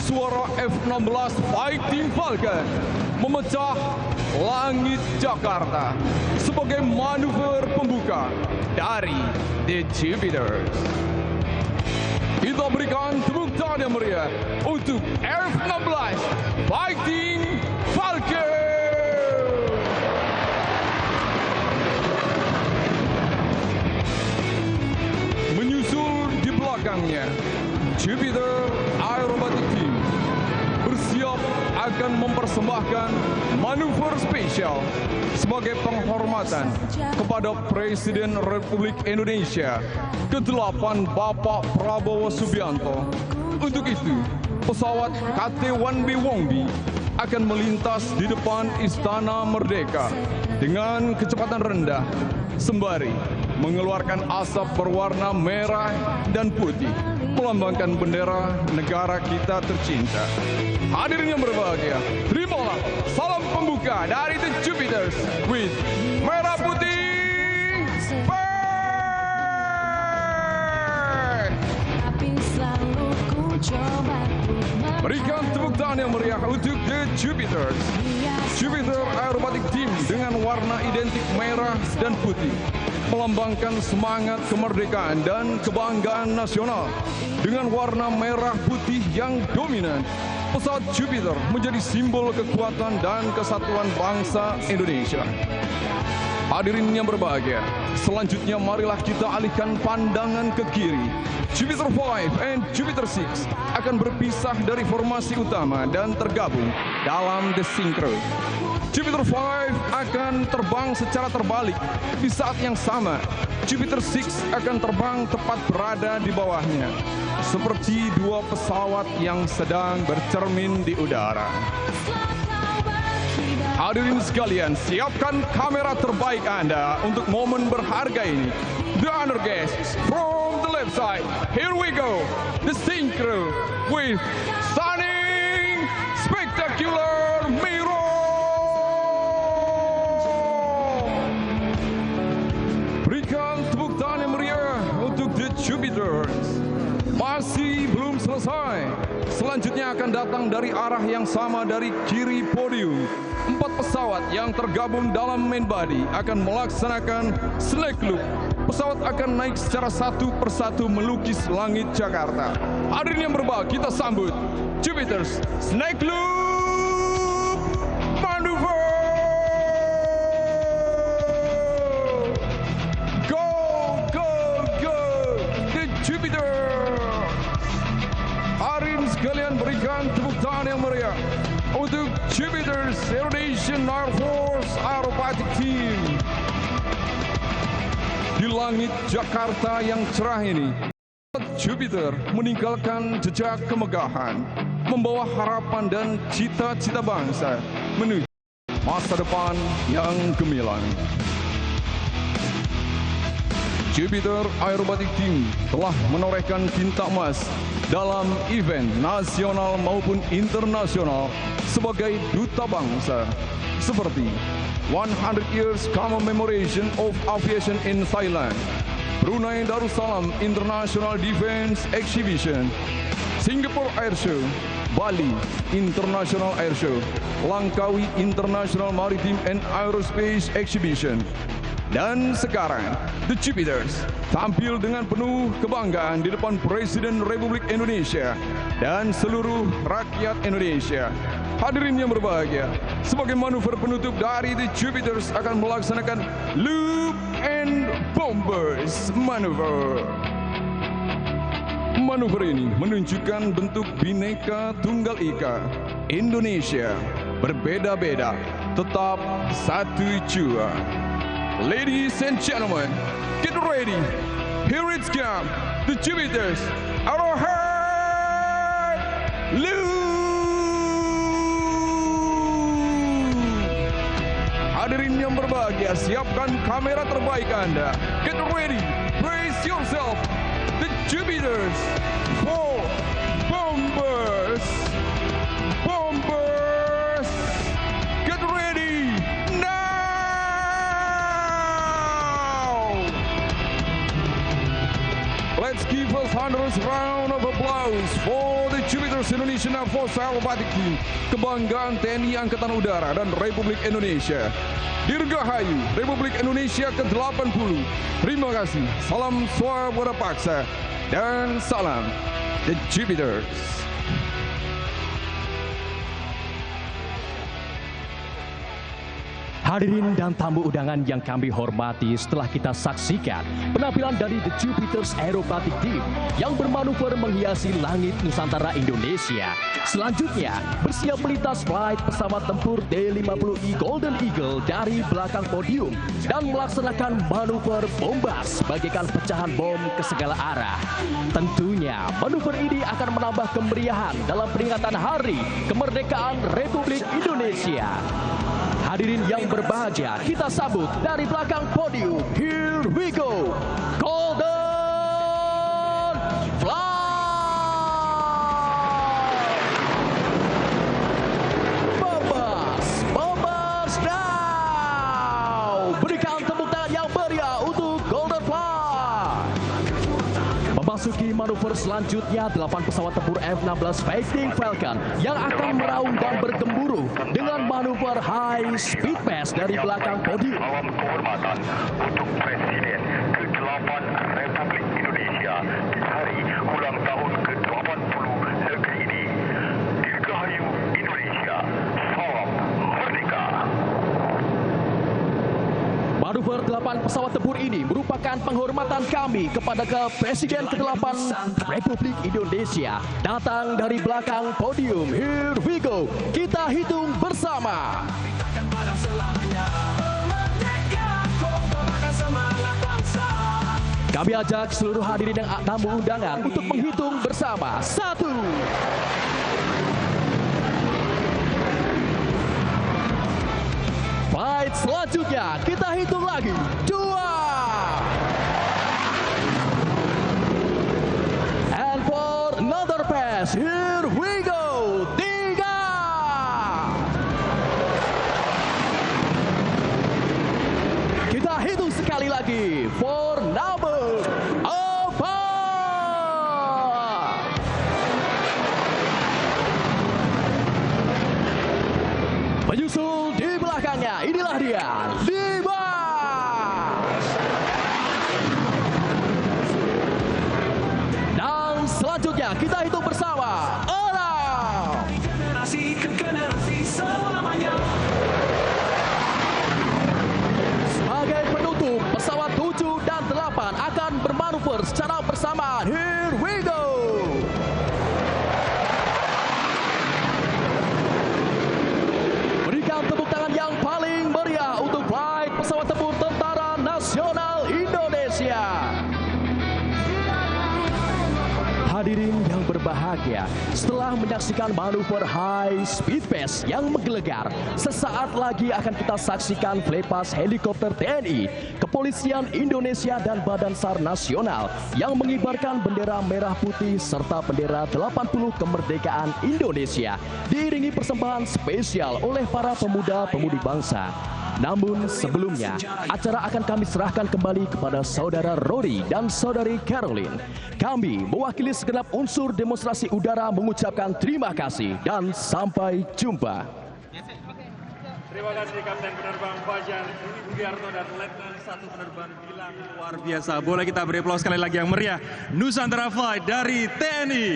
suara F-16 Fighting Falcon memecah langit Jakarta sebagai manuver pembuka dari The Jupiters. Kita berikan tepuk tangan yang meriah untuk F-16 Fighting Falcon. Menyusul di belakangnya, Jupiter Aerobatic Team bersiap akan mempersembahkan manuver spesial sebagai penghormatan kepada Presiden Republik Indonesia ke-8 Bapak Prabowo Subianto. Untuk itu, pesawat KT-1B Wongbi akan melintas di depan Istana Merdeka dengan kecepatan rendah sembari mengeluarkan asap berwarna merah dan putih melambangkan bendera negara kita tercinta. Hadirin yang berbahagia, terimalah salam pembuka dari The Jupiters with merah putih fire. Berikan tepuk tangan yang meriah untuk The Jupiters. Jupiter Aerobatic Team dengan warna identik merah dan putih melambangkan semangat kemerdekaan dan kebanggaan nasional. Dengan warna merah putih yang dominan, pesawat Jupiter menjadi simbol kekuatan dan kesatuan bangsa Indonesia. Hadirin yang berbahagia, selanjutnya marilah kita alihkan pandangan ke kiri. Jupiter 5 and Jupiter 6 akan berpisah dari formasi utama dan tergabung dalam The Synchro. Jupiter 5 akan terbang secara terbalik di saat yang sama. Jupiter 6 akan terbang tepat berada di bawahnya, seperti dua pesawat yang sedang bercermin di udara. Hadirin sekalian, siapkan kamera terbaik Anda untuk momen berharga ini. The honor guests from the left side, here we go, The Synchro with stunning, spectacular mirror. Berikan tepuk tangan yang meriah untuk The Jupiters. Masih belum selesai. Selanjutnya akan datang dari arah yang sama dari kiri podium. 4 pesawat yang tergabung dalam main body akan melaksanakan snake loop. Pesawat akan naik secara satu persatu melukis langit Jakarta. Hadirin yang berbahagia, kita sambut Jupiters Snake Loop Maneuver. Go, go, go, The Jupiters. Hadirin sekalian, berikan tepuk tangan yang meriah untuk Jupiters Indonesian Air Force Aerobatic Team. Di langit Jakarta yang cerah ini, Jupiter meninggalkan jejak kemegahan, membawa harapan dan cita-cita bangsa menuju masa depan yang gemilang. Jupiter Aerobatic Team telah menorehkan tinta emas dalam event nasional maupun internasional sebagai duta bangsa, seperti 100 Years Commemoration of Aviation in Thailand, Brunei Darussalam International Defense Exhibition, Singapore Air Show, Bali International Air Show, Langkawi International Maritime and Aerospace Exhibition. Dan sekarang, The Jupiters tampil dengan penuh kebanggaan di depan Presiden Republik Indonesia dan seluruh rakyat Indonesia. Hadirin yang berbahagia, sebagai manuver penutup dari The Jupiters akan melaksanakan Loop and Bombers Maneuver. Manuver ini menunjukkan bentuk Bhinneka Tunggal Ika. Indonesia berbeda-beda, tetap satu jua. Ladies and gentlemen, get ready. Here it's come, The Jupiters Arrowhead Loop. Hadirin yang berbahagia, siapkan kamera terbaik Anda. Get ready, brace yourself. The Jupiters for Bombers. Bombers, get ready now. Let's give a thunderous round of applause for The Jupiter Indonesian Air Force Aerobatic Team, kebanggaan TNI Angkatan Udara dan Republik Indonesia. Dirgahayu Republik Indonesia ke-80. Terima kasih. Salam Swabada Paksa dan salam The Jupiters. Hadirin dan tamu undangan yang kami hormati, setelah kita saksikan penampilan dari The Jupiters Aerobatic Team yang bermanuver menghiasi langit Nusantara Indonesia. Selanjutnya, bersiap melintas flight pesawat tempur D-50I Golden Eagle dari belakang podium dan melaksanakan manuver bombas bagaikan pecahan bom ke segala arah. Tentunya, manuver ini akan menambah kemeriahan dalam peringatan Hari Kemerdekaan Republik Indonesia. Hadirin yang berbahagia, kita sambut dari belakang podium. Here we go, Golden Flight! Bombas now! Berikan tepuk tangan yang meriah untuk Golden Flight. Memasuki manuver selanjutnya, 8 pesawat tempur F-16 Fighting Falcon yang akan meraung dan bergemburu dengan manuver High Speed Pass dari belakang podium. Salam kehormatan untuk Presiden ke-8 Republik Indonesia di hari ulang tahun ke-80 negeri ini. Dirgahayu Indonesia, salam merdeka. Manuver 8 pesawat tempur ini merupakan penghormatan kami kepada Presiden ke-8 Republik Indonesia. Datang dari belakang podium. Here we go. Kita hitung bersama. Kami ajak seluruh hadirin dan tamu undangan untuk menghitung bersama. 1. Flight selanjutnya kita hitung lagi. 2. And for another pass, here we go. 3. Kita hitung sekali lagi. For number 4. Menyusul di belakangnya, inilah dia, 5. Dan selanjutnya kita hitung bersama, 6. Sebagai penutup, pesawat 7 dan 8 akan bermanuver secara bersamaan. Here we go. Tepuk tangan yang paling meriah untuk flight pesawat tempur Tentara Nasional Indonesia. Hadirin yang berbahagia, setelah menyaksikan manuver High Speed Pass yang menggelegar, sesaat lagi akan kita saksikan flypass helikopter TNI, Kepolisian Indonesia dan Badan SAR Nasional yang mengibarkan bendera merah putih serta bendera 80 kemerdekaan Indonesia, diiringi persembahan spesial oleh para pemuda-pemudi bangsa. Namun sebelumnya, acara akan kami serahkan kembali kepada Saudara Rory dan Saudari Caroline. Kami mewakili segenap unsur demonstrasi udara mengucapkan terima kasih dan sampai jumpa. Terima kasih Kapten Penerbang Fajar Budiarto dan Letnan 1 Penerbang Gilang, luar biasa. Boleh kita beri aplaus sekali lagi yang meriah. Nusantara Flight dari TNI.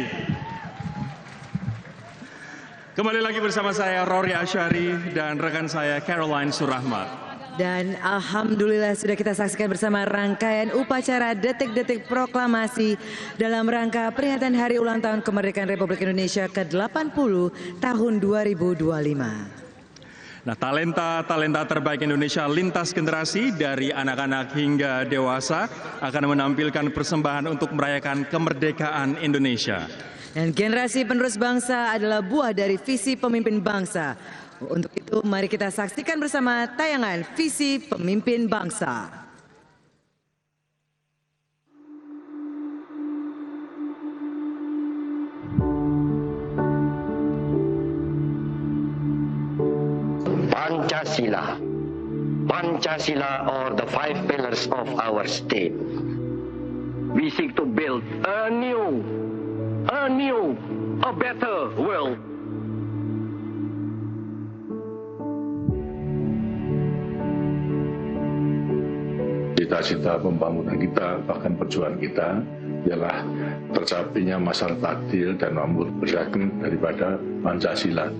Kembali lagi bersama saya Rory Asyari dan rekan saya Caroline Surahmat. Dan alhamdulillah sudah kita saksikan bersama rangkaian upacara detik-detik proklamasi dalam rangka peringatan Hari Ulang Tahun Kemerdekaan Republik Indonesia ke-80 tahun 2025. Nah, talenta terbaik Indonesia lintas generasi dari anak-anak hingga dewasa akan menampilkan persembahan untuk merayakan kemerdekaan Indonesia. Dan generasi penerus bangsa adalah buah dari visi pemimpin bangsa. Untuk itu mari kita saksikan bersama tayangan Visi Pemimpin Bangsa. Pancasila. Pancasila are the 5 pillars of our state. We seek to build a new a better world. Cita-cita pembangunan kita, bahkan perjuangan kita, ialah tercapainya masyarakat adil dan makmur berdasarkan daripada Pancasila.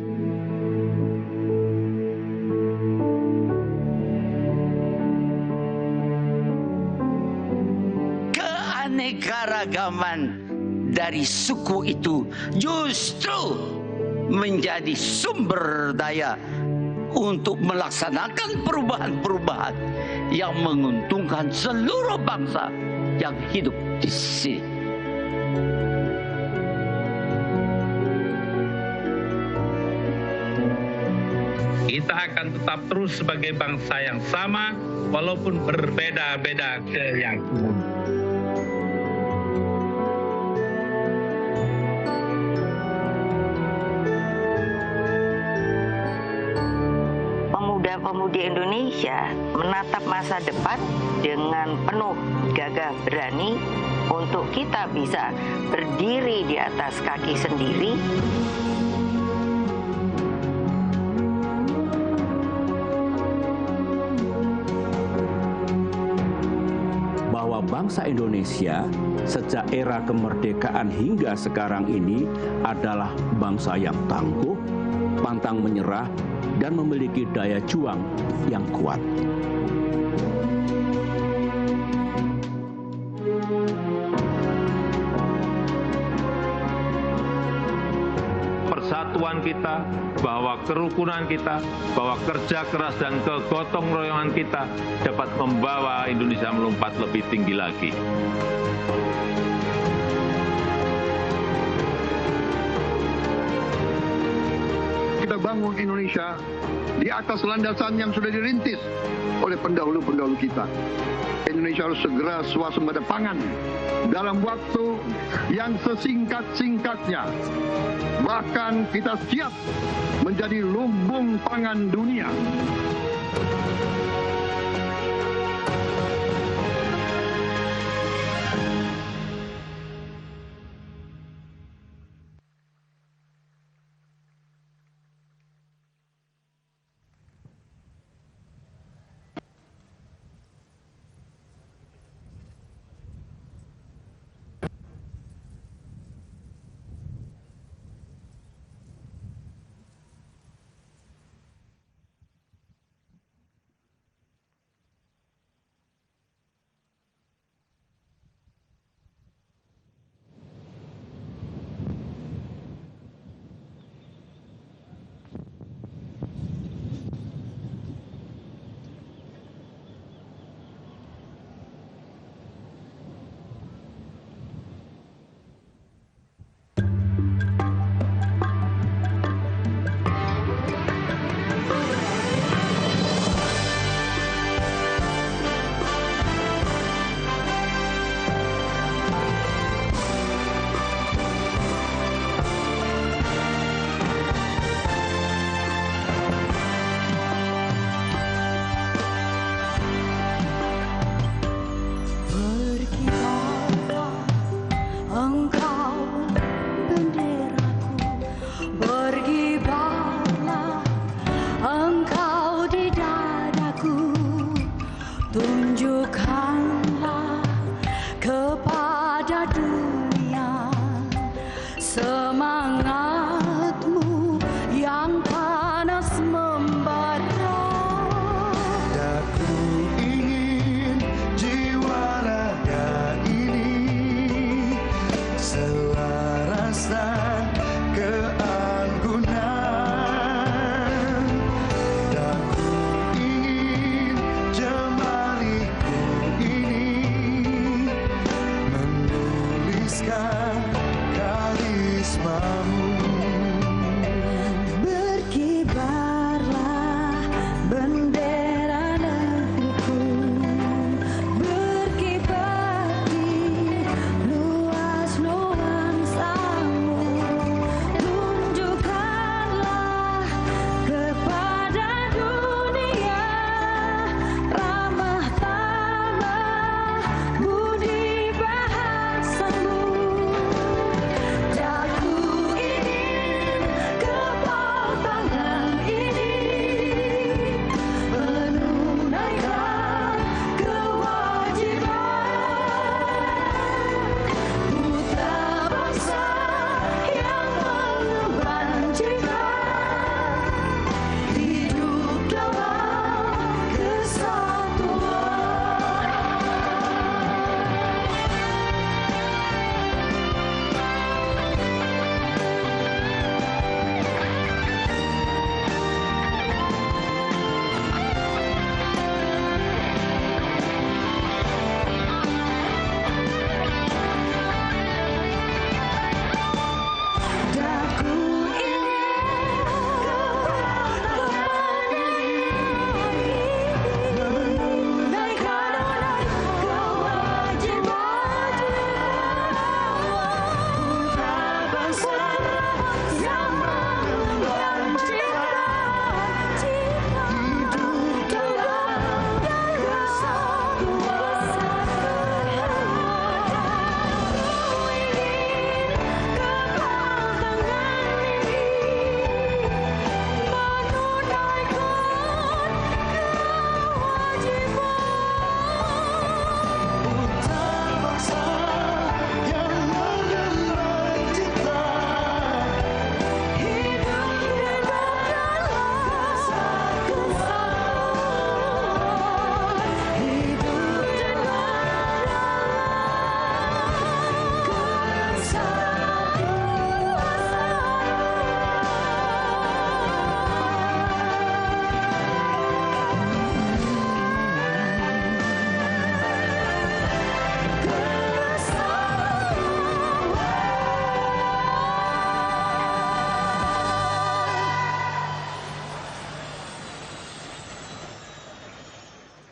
Keanekaragaman dari suku itu justru menjadi sumber daya untuk melaksanakan perubahan-perubahan yang menguntungkan seluruh bangsa yang hidup di sini. Kita akan tetap terus sebagai bangsa yang sama walaupun berbeda-beda keyakinan. Pemuda-pemudi Indonesia menatap masa depan dengan penuh gagah berani untuk kita bisa berdiri di atas kaki sendiri. Bahwa bangsa Indonesia sejak era kemerdekaan hingga sekarang ini adalah bangsa yang tangguh, pantang menyerah, dan memiliki daya juang yang kuat. Persatuan kita, bahwa kerukunan kita, bahwa kerja keras dan kegotong royongan kita dapat membawa Indonesia melompat lebih tinggi lagi. Kita bangun Indonesia di atas landasan yang sudah dirintis oleh pendahulu-pendahulu kita. Indonesia harus segera swasembada pangan dalam waktu yang sesingkat-singkatnya. Bahkan kita siap menjadi lumbung pangan dunia.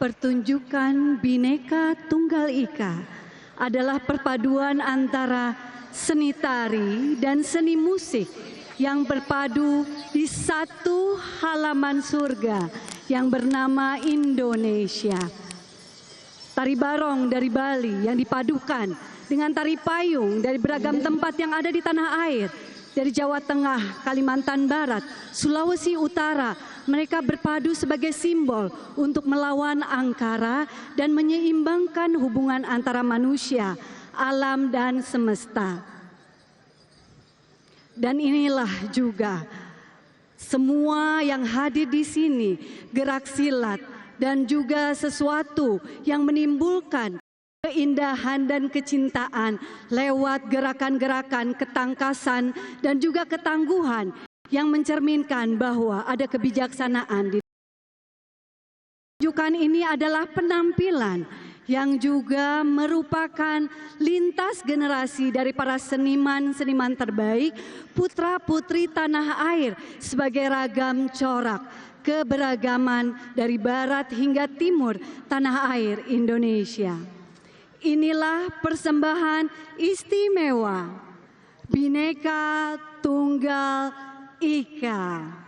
Pertunjukan Bhinneka Tunggal Ika adalah perpaduan antara seni tari dan seni musik yang berpadu di satu halaman surga yang bernama Indonesia. Tari barong dari Bali yang dipadukan dengan tari payung dari beragam tempat yang ada di tanah air, dari Jawa Tengah, Kalimantan Barat, Sulawesi Utara, mereka berpadu sebagai simbol untuk melawan angkara dan menyeimbangkan hubungan antara manusia, alam, dan semesta. Dan inilah juga semua yang hadir di sini, gerak silat dan juga sesuatu yang menimbulkan keindahan dan kecintaan lewat gerakan-gerakan ketangkasan dan juga ketangguhan yang mencerminkan bahwa ada kebijaksanaan di pertunjukan ini adalah penampilan yang juga merupakan lintas generasi dari para seniman-seniman terbaik, putra-putri tanah air sebagai ragam corak keberagaman dari barat hingga timur tanah air Indonesia. Inilah persembahan istimewa Bhinneka Tunggal Ika.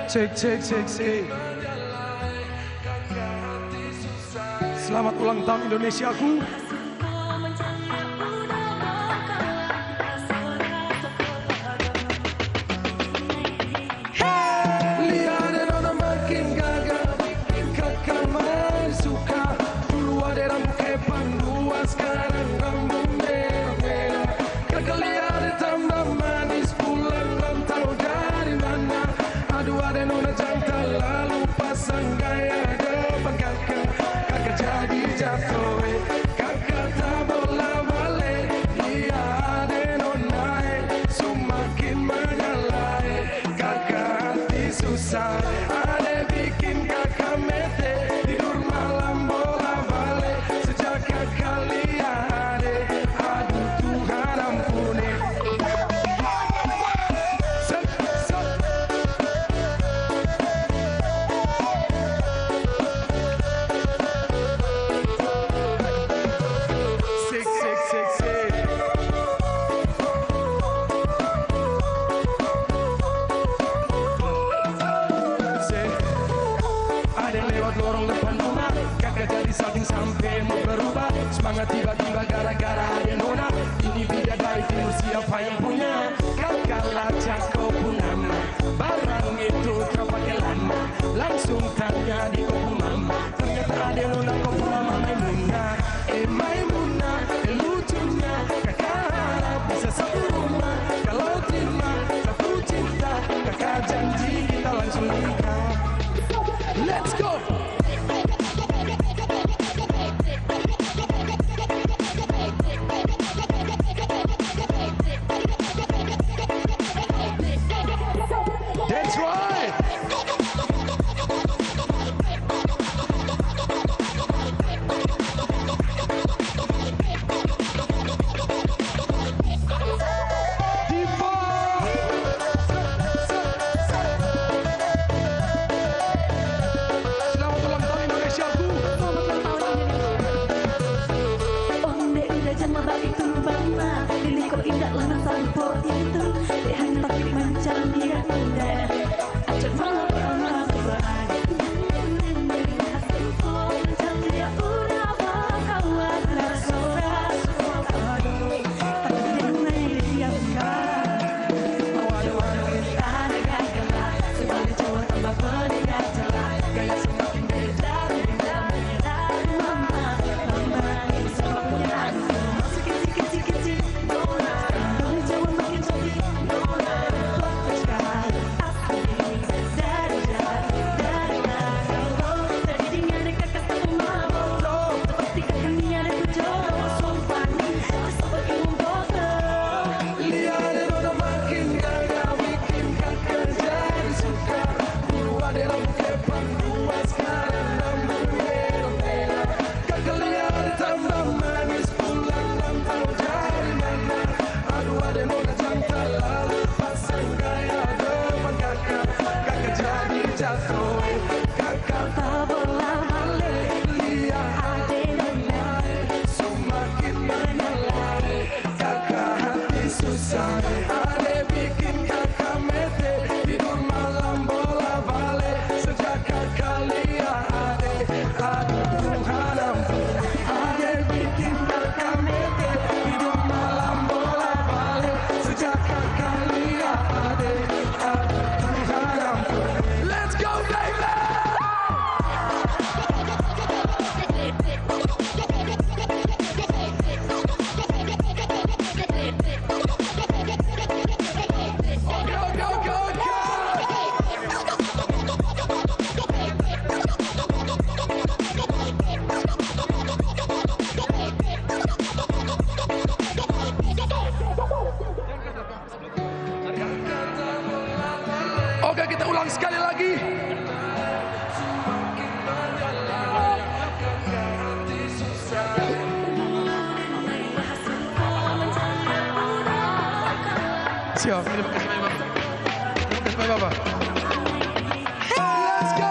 Cek cek cek cek. Selamat ulang tahun Indonesiaku. Semangat tiba-tiba gara-gara ada nona. Ini bidadari timur, siapa yang punya? Kakaklah cakep punama. Barang itu kau pakai lama. Langsung tanya di kopu mama. Ternyata ada nona kopu mama Maimunah. Maimunah, lucunya. Kakak harap bisa satu rumah. Kalau terima satu cinta, kakak janji kita langsung nikah. Let's go! Oke, kita ulang sekali lagi. Siap, terima kasih banyak, Bapak. Terima kasih banyak, Bapak. Let's go.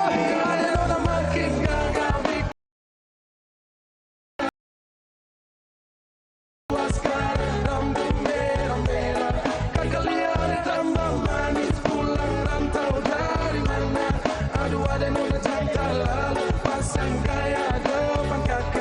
Aduh, ada nona jantan lalu pasang gaya depan kakak.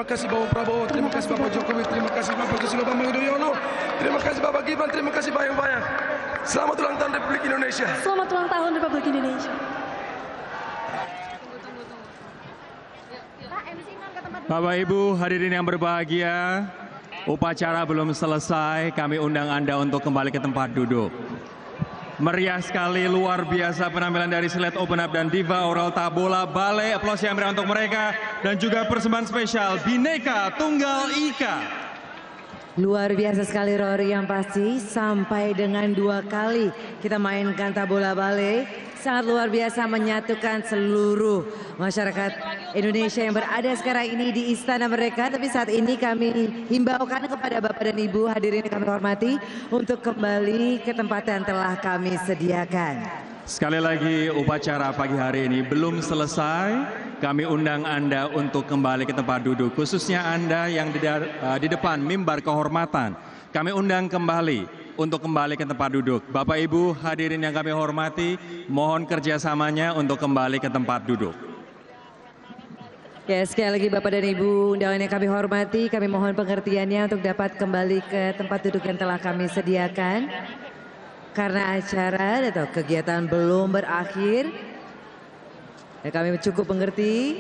kasih Bapak Prabowo, terima kasih Bapak Jokowi, terima kasih Bapak Susilo Bambang Yudhoyono, terima kasih Bapak Gibran, terima kasih banyak-banyak. Selamat ulang tahun Republik Indonesia. Selamat ulang tahun Republik Indonesia. Bapak Ibu hadirin yang berbahagia, upacara belum selesai, kami undang Anda untuk kembali ke tempat duduk. Meriah sekali, luar biasa penampilan dari Sled Open Up dan Diva Oral Tabola Ballet. Aplaus yang meriah untuk mereka dan juga persembahan spesial Bhinneka Tunggal Ika. Luar biasa sekali Rory, yang pasti sampai dengan 2 kali kita mainkan Tabola Ballet. Sangat luar biasa menyatukan seluruh masyarakat Indonesia yang berada sekarang ini di Istana Merdeka. Tapi saat ini kami himbaukan kepada Bapak dan Ibu hadirin yang kami hormati untuk kembali ke tempat yang telah kami sediakan. Sekali lagi upacara pagi hari ini belum selesai. Kami undang Anda untuk kembali ke tempat duduk, khususnya Anda yang di depan mimbar kehormatan. Kami undang kembali untuk kembali ke tempat duduk. Bapak Ibu hadirin yang kami hormati, mohon kerjasamanya untuk kembali ke tempat duduk. Ya, sekali lagi Bapak dan Ibu undangan yang kami hormati, kami mohon pengertiannya untuk dapat kembali ke tempat duduk yang telah kami sediakan. Karena acara atau kegiatan belum berakhir, ya kami cukup mengerti.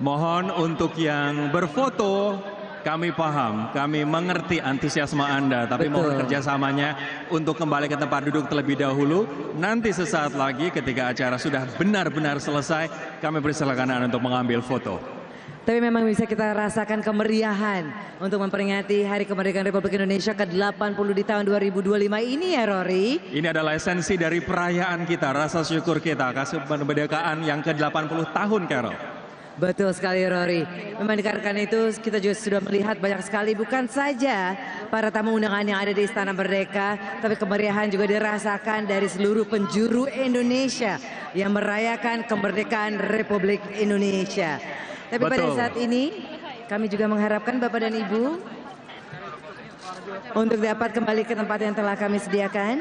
Mohon untuk yang berfoto, kami paham, kami mengerti antusiasme Anda, tapi mohon kerjasamanya untuk kembali ke tempat duduk terlebih dahulu. Nanti sesaat lagi ketika acara sudah benar-benar selesai, kami persilakan Anda untuk mengambil foto. Tapi memang bisa kita rasakan kemeriahan untuk memperingati Hari Kemerdekaan Republik Indonesia ke-80 di tahun 2025 ini ya Rory. Ini adalah esensi dari perayaan kita, rasa syukur kita, kasih kemerdekaan yang ke-80 tahun, Carol. Betul sekali Rory. Memang dikarenakan itu kita juga sudah melihat banyak sekali bukan saja para tamu undangan yang ada di Istana Merdeka, tapi kemeriahan juga dirasakan dari seluruh penjuru Indonesia yang merayakan kemerdekaan Republik Indonesia. Tapi pada saat ini kami juga mengharapkan Bapak dan Ibu untuk dapat kembali ke tempat yang telah kami sediakan.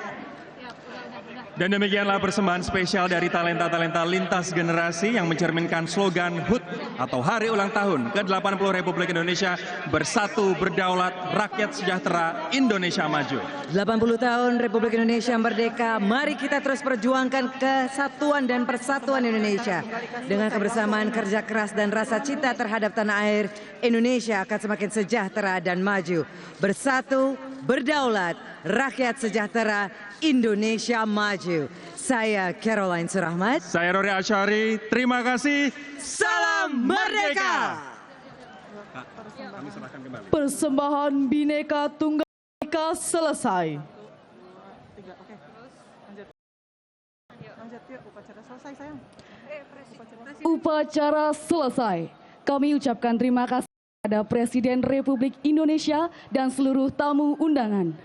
Dan demikianlah persembahan spesial dari talenta-talenta lintas generasi yang mencerminkan slogan HUT atau Hari Ulang Tahun ke-80 Republik Indonesia, Bersatu Berdaulat Rakyat Sejahtera Indonesia Maju. 80 tahun Republik Indonesia Merdeka, mari kita terus perjuangkan kesatuan dan persatuan Indonesia. Dengan kebersamaan, kerja keras dan rasa cinta terhadap tanah air, Indonesia akan semakin sejahtera dan maju. Bersatu, berdaulat, rakyat sejahtera, Indonesia Maju. Saya Caroline Surahmat. Saya Rory Asyari. Terima kasih. Salam Merdeka. Persembahan Bhinneka Tunggal Ika selesai. Upacara selesai. Kami ucapkan terima kasih kepada Presiden Republik Indonesia dan seluruh tamu undangan.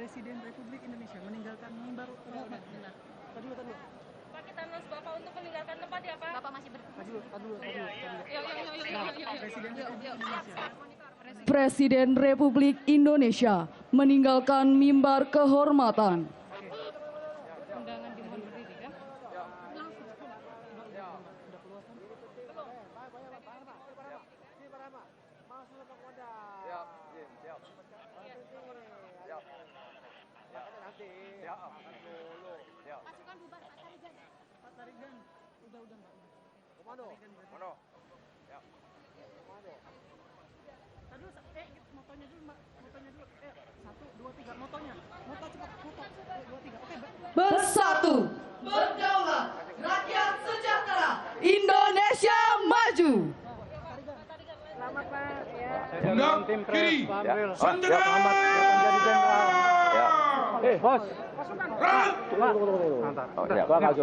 Presiden Republik Indonesia meninggalkan mimbar kehormatan. Pak, kita announce Bapak untuk meninggalkan tempat ya, Pak? Bapak masih Presiden Republik Indonesia meninggalkan mimbar kehormatan. Undangan dimohon berdiri kan? Pasukan bubar, Pak Tarigan. Pak Tarigan, udah Mbak. Komando. Ya. Komando. Tadi motonya dulu Mbak, motonya dulu. 1, 2, 3, motonya. Moto cepat, moto. 1, 2, 3. Oke, Bersatu, berdaulat, rakyat sejahtera, Indonesia Maju. Selamat Pak. Ya. Pundak kiri. Sandera. Bos. Mantap. Maju.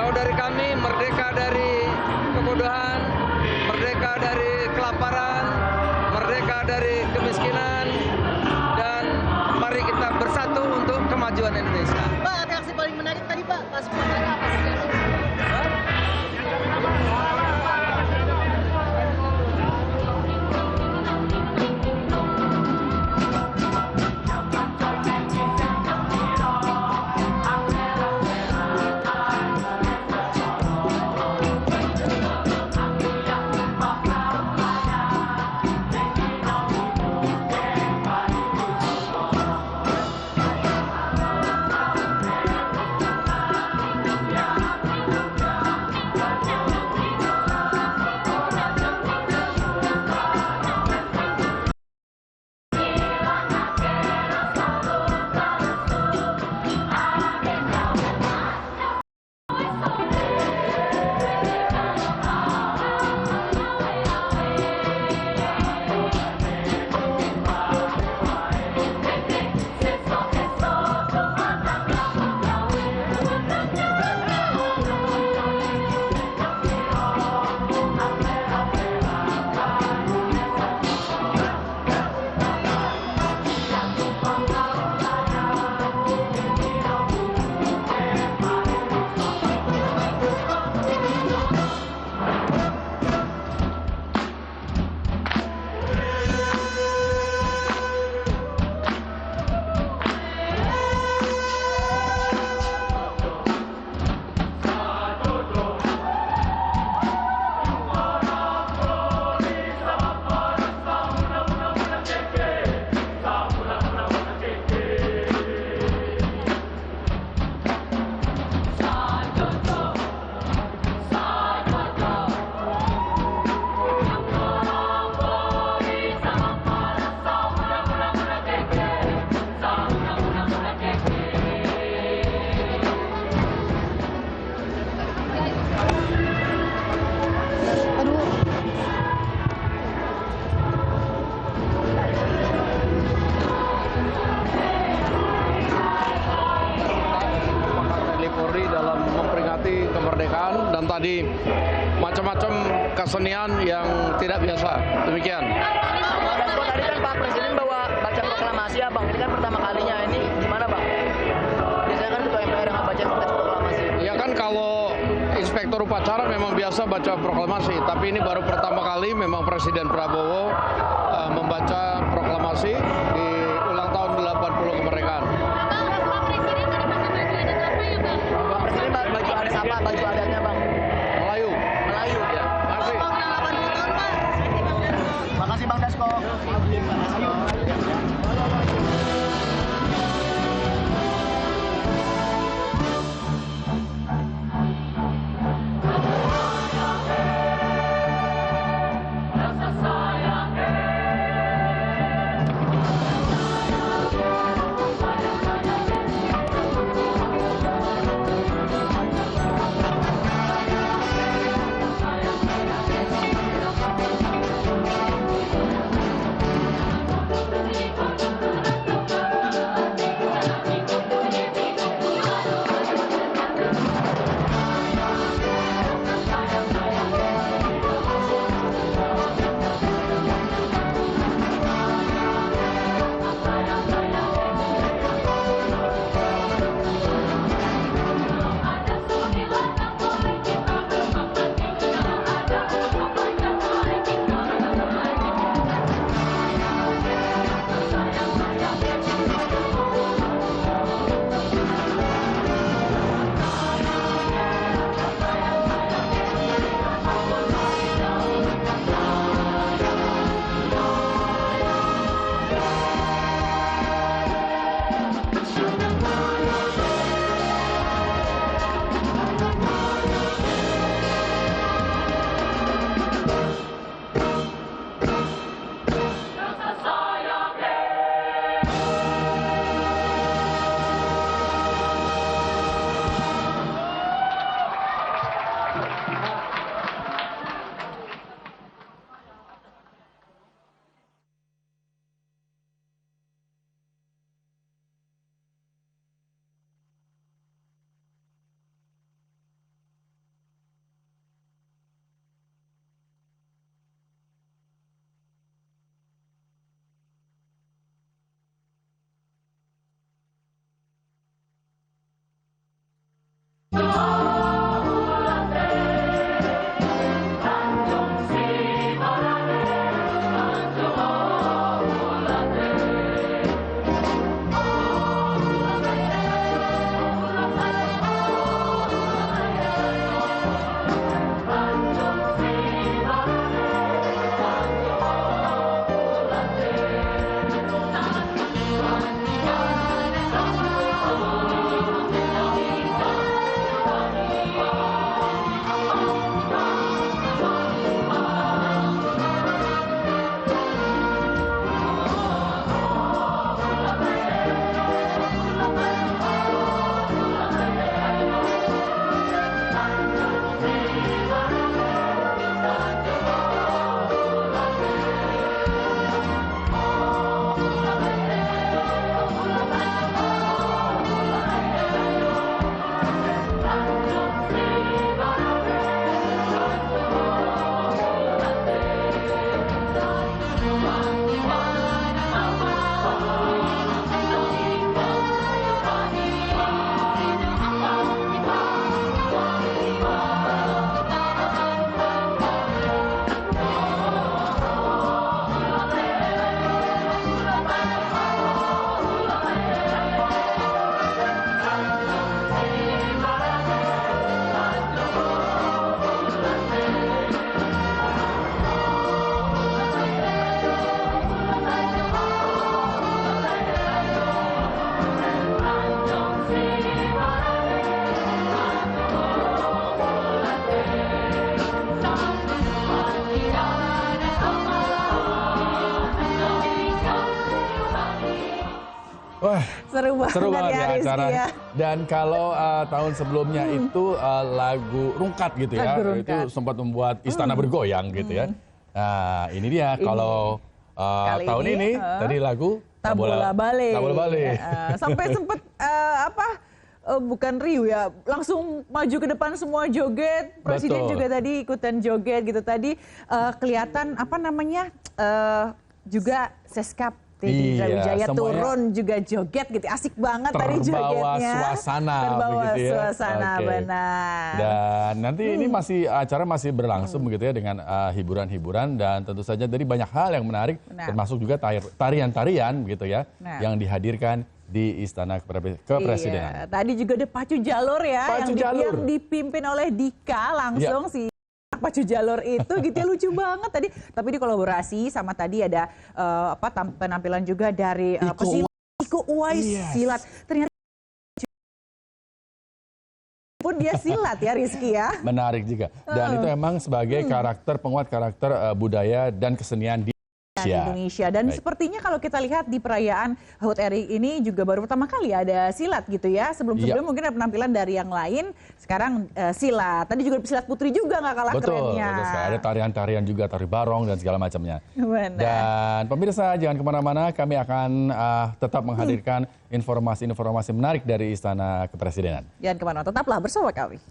Kalau dari kami, merdeka dari kebodohan, merdeka dari kelaparan, merdeka dari kemiskinan, dan mari kita bersatu untuk kemajuan Indonesia. Pak, reaksi paling menarik tadi Pak, pas upacara apa sih? dalam memperingati kemerdekaan dan tadi macam-macam kesenian yang tidak biasa. Demikian. Tadi kan Pak Presiden bawa baca proklamasi ya Bang, ini kan pertama kalinya, ini gimana Bang? Biasanya kan Ketua MPR yang baca proklamasi. Ya kan kalau inspektur upacara memang biasa baca proklamasi, tapi ini baru pertama kali memang Presiden Prabowo membaca proklamasi di ulang tahun 80 kemerdekaan. Baju adat apa? Baju adatnya Bang? Melayu. Melayu. Ya. Makasih. Makasih Bang Dasko. Seru banget ya Rizky acara. ya. Dan kalau tahun sebelumnya itu lagu Rungkat gitu ya, Lagu Rungkat. itu sempat membuat istana bergoyang gitu ya. Nah ini dia kalau tahun ini tadi lagu Tabola Bale. Tabola Bale. Sampai sempat bukan riuh ya, langsung maju ke depan semua joget. Presiden Betul. juga tadi ikutan joget gitu tadi. Kelihatan apa namanya juga Seskap Teddy Brawijaya turun juga joget gitu, asik banget tadi jogetnya. Terbawa suasana Terbawa begitu ya. suasana, benar. Dan nanti ini acara masih berlangsung begitu ya dengan hiburan-hiburan dan tentu saja dari banyak hal yang menarik, termasuk juga tarian-tarian gitu ya yang dihadirkan di Istana Kepresidenan. Iya, tadi juga ada pacu jalur ya yang dipimpin oleh Dika langsung si pacu jalur itu gitu ya, lucu banget tadi. Tapi di kolaborasi sama tadi ada penampilan juga dari Iko Uwais silat. Ternyata pun dia silat ya Rizky ya. Menarik juga. Dan itu emang sebagai penguat karakter budaya dan kesenian di Indonesia. Dan sepertinya kalau kita lihat di perayaan HUT RI ini juga baru pertama kali ada silat gitu ya. Sebelum-sebelumnya mungkin ada penampilan dari yang lain, sekarang silat. Tadi juga silat putri juga nggak kalah kerennya. Betul. Ada tarian-tarian juga, tari barong dan segala macamnya. Benar. Dan pemirsa jangan kemana-mana, kami akan tetap menghadirkan informasi-informasi menarik dari Istana Kepresidenan. Jangan kemana, tetaplah bersama kami.